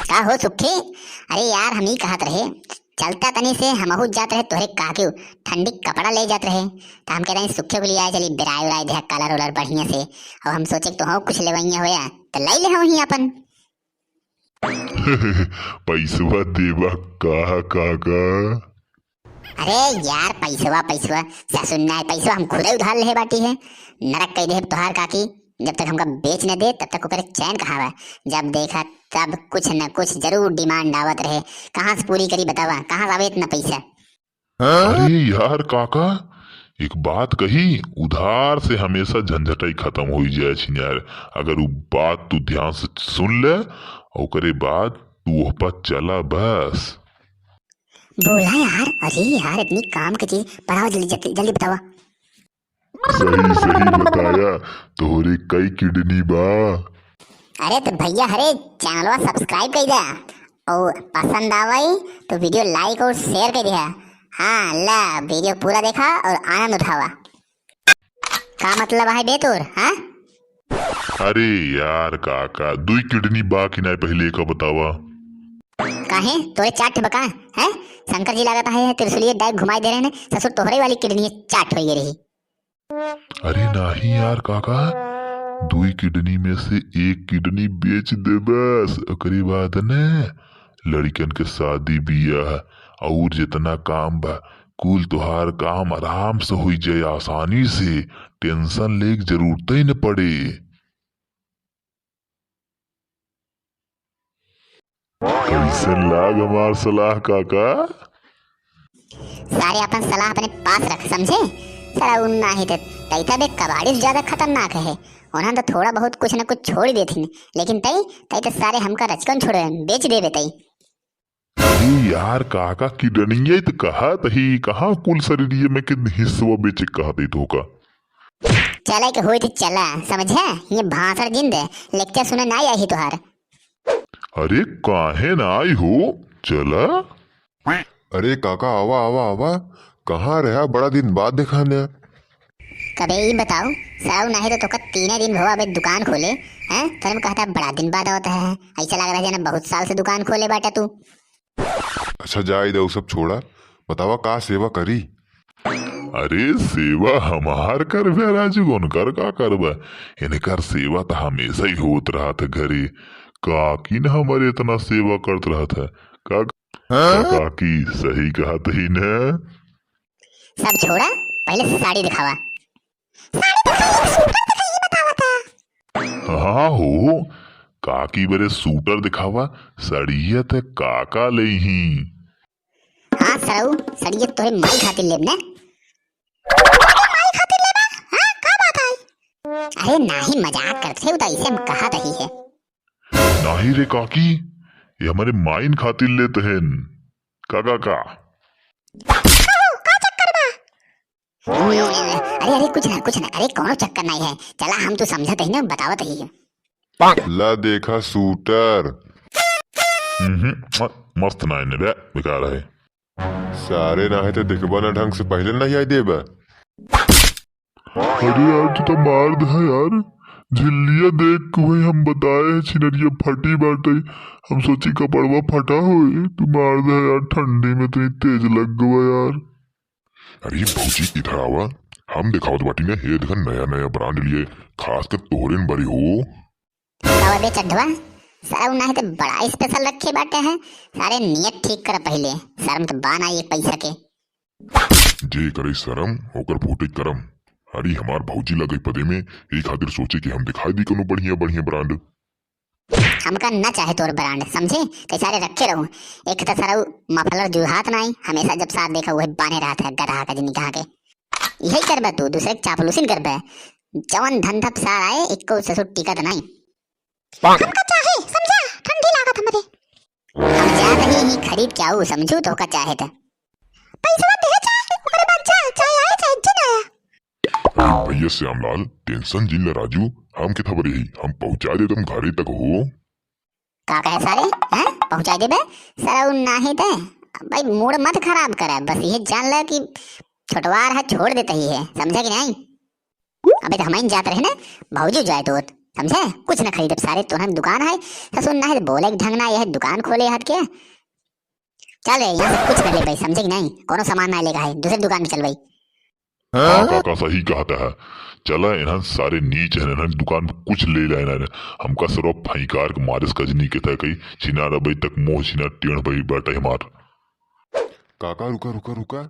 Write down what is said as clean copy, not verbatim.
का हो सुखी? अरे यार हम ही कहत रहे चलता तनी से हमहू जात रहे तोहरे काके ठंडी कपड़ा ले जात रहे तो हम कह रहे सुखे को लिया चली बिराई उराई दे कलर उलर बढ़िया से और हम सोचे तो हो कुछ लेवैया होया तो लाई ले ही अपन। पैसवा देवा कहा काका? अरे यार पैसवा पैसवा ससुन्ना पैसवा हम खुद ही उधार ले बाटी है। नरक कह दे तोहार काकी जब तक हमका बेच न दे तब तक ऊपर चैन कहाँ है। जब देखा तब कुछ न कुछ जरूर डिमांड आवत रहे। कहाँ से पूरी करी बतावा, कहाँ से आवे इतना पैसा? अरे यार काका एक बात कही, उधार से हमेशा झंझटाई खत्म हो जाए यार। अगर वो बात तू ध्यान से सुन ले और करे बाद तू वह पर चला बस। बोला यार। अरे यार इतनी काम की चीज बताओ, जल्दी जल्दी जल्दी बतावा। सही सही बताया। तोहरे कई किडनी बा? अरे तो भैया हरे चैनलवा सब्सक्राइब कर दिया और पसंद आवाई तो वीडियो लाइक और शेयर कर दिया। हाँ ला वीडियो पूरा देखा और आनंद उठावा। का मतलब है बेतुर? हाँ अरे यार काका दुई किडनी बा कि नहीं पहले का बतावा। काहे तोरे चाट बका है? शंकर जी लागत है त्रिशूलिया डाइव घुमाई दे रहे ने ससुर तोहरे वाली किडनी चाट हो रही। अरे नहीं यार काका, दुई किडनी में से एक किडनी बेच दे बस। ओकरी बाद ने लड़कन के शादी बियाह और जितना काम बा कुल तुहार काम आराम से हो जाए, आसानी से, टेंशन ले जरूरत ही न पड़े। कैसन लाग हमार सलाह काका? सारे अपन सलाह अपने पास रख समझे। सारा उन्ना ही तैता बे कबाड़ी से ज्यादा खतरनाक है। उन्हें तो थोड़ा बहुत कुछ न कुछ छोड़ देती लेकिन तई तई तो सारे हमका रचकन छोड़े बेच देवे तई। अरे यार काका किडनी तो कहा तही कहाँ कुल शरीर में के हिस्सा बेचे कहा दे तो का। चला के होई तो चला समझे। ये भाषण जिंद लेक्चर सुने ना आई तुहार। अरे काहे ना आई हो, चला। अरे काका आवा आवा आवा, कहाँ रहा? बड़ा दिन बाद देखा ने। कबे ही बताओ साउ नहीं तो तीन दिन भवा अबे दुकान खोले हैं। तो हम कहता बड़ा दिन बाद होता है, ऐसा लग रहा है ना बहुत साल से दुकान खोले बाटा तू। अच्छा जाए दे सब छोड़ा, बतावा का सेवा करी? अरे सेवा हमार कर बे राजू उनकर का करबा। इनकर सेवा तो हमेशा ही होत रहा था घरे। काकी ने हमारे इतना सेवा करत रहा था का काकी सही कहा तही ने। सब छोड़ा पहले साड़ी दिखावा। हाँ हो काकी बरे सूटर दिखावा, सड़िया ते काका ले ही। हाँ सरऊ सड़िया तोरे माई खातिर लेब ने। अरे नहीं मजाक करते हो तो इसे हम कहा रही है। नहीं रे काकी ये हमारे माइन खातिर लेते हैं काका का। अरे अरे कुछ ना अरे कौन चक्कर नहीं है। चला हम तो समझते ही ना बतावत ही है। ला देखा सूटर। मस्त ना है बे, बेकार है। सारे ना है तो देखबा ना ढंग से पहले नहीं आई देबा। अरे यार तू तो मार दे यार। झिल्लिया देख के वही हम बताए छिनरिया फटी बाटे। हम सोची कपड़वा फटा हो, तू मार दे यार। ठंडी में तो तेज लग गवा यार। अरे भौजी इधर आवा, हम दिखावत बाटी ने हे देखन नया नया ब्रांड लिए खास कर तोहरे बड़ी हो। बे चढ़वा सारा नहीं तो बड़ा स्पेशल रखे बाटे हैं। सारे नियत ठीक कर पहले, शर्म तो बान आई एक पैसा के। जे करे शर्म होकर फूटे करम। अरे हमार भौजी लगे पदे में एक खातिर सोचे कि हम दिखाई दी कोनो बढ़िया बढ़िया ब्रांड। हमका न चाहे तोर ब्रांड समझे तो सारे रखे रहूं। एक तो सारा मफलर जुहात नहीं हमेशा जब साथ देखा वही बाने रहा था गधा का जिनी कहा के। यही करबे तू दूसरे चापलूसिन करबे। जवन धंधा सार आए एक को ससुर टिकट नहीं। हमका चाहे समझा, ठंडी लागत हमरे। हम जा रही ही खरीद के आऊ समझू तो का चाहे था। पैसा दे चाहे ओकरे बाद जा चाहे आए चाहे जन आया। भैया श्यामलाल टेंशन जिन राजू, हम के खबर ही हम पहुंचा दे तुम घरे तक हो। का कहे सारे हैं पहुंचा देबे सारा उन नाही दे। भाई मूड मत खराब करे, बस ये जान ले कि छोटवार है छोड़ देता ही है, समझा कि नहीं। अबे तो हम जाते रहे ना भौजी जाए तो समझे? कुछ न खरीदे सारे तो हम दुकान है ससुर ना है बोले ढंग ना यह दुकान खोले हट के चल यहाँ से कुछ न ले भाई, समझे कि नहीं? कोनो सामान ना लेगा है, दूसरी दुकान में चल भाई। हाँ काका सही कहता है। चला इन्हन सारे नीच है इन्हन दुकान में कुछ ले लेना है हमका सरो फैकार के मारिस कजनी के था कहीं छिना रबई तक मोह छिना टेढ़ भाई बैठा हमार। काका रुका रुका रुका